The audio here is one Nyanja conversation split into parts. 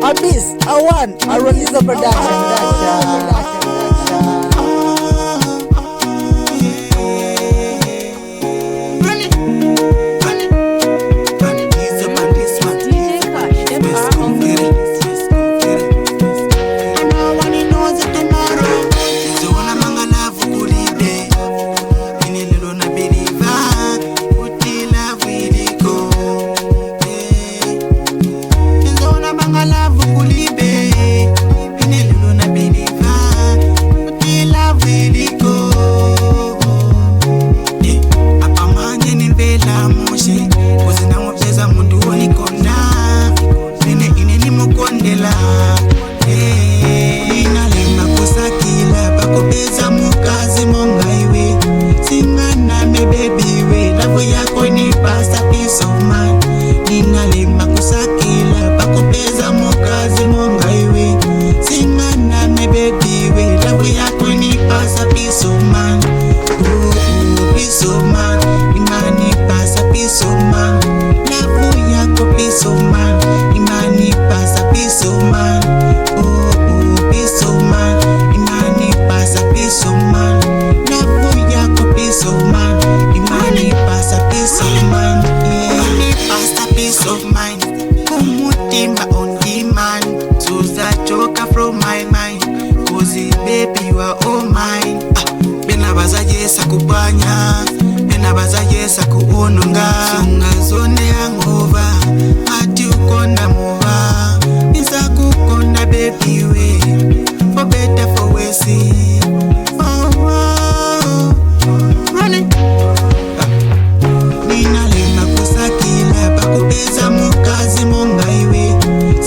A Peace, a one, a Deezo production. From my mind, cozy baby, you are all mine. Bena baza yesa kubanya, bena baza yesa kuononga. Sunga zone hangover, hati ukonda mova. Nisa kukonda baby we, for better for worse. Oh, oh, running. Nina lema kusakila, bakubeza mukazi mongaiwe.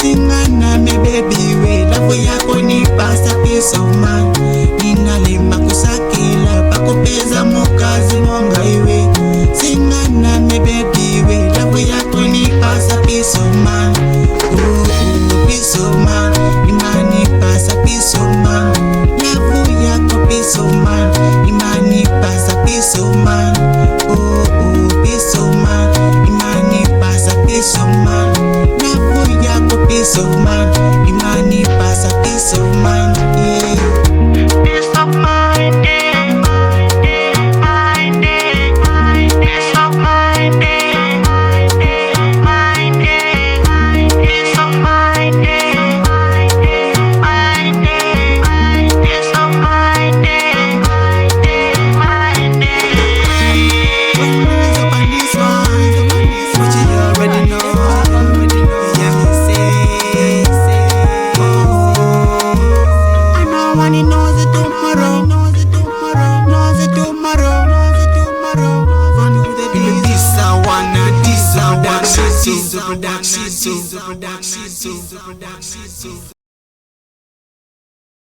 Singana me baby we, love yako ni pasa peace of mind. Nina lema kusakila, bakubeza mukazi mongaiwe. Singana me baby we, love yako ni pasa peace of mind. Oh, peace of mind, imani pasa peace of mind. Love yako peace of mind, imani pasa peace of mind. Oh, peace of mind, imani pasa peace of mind. Love yako peace of mind, imani pasa peace of mind. Yeah, peace of mind, yeah. Peace of mind, yeah. Peace of mind, yeah. Peace of mind, yeah. What you already know. Deezo production.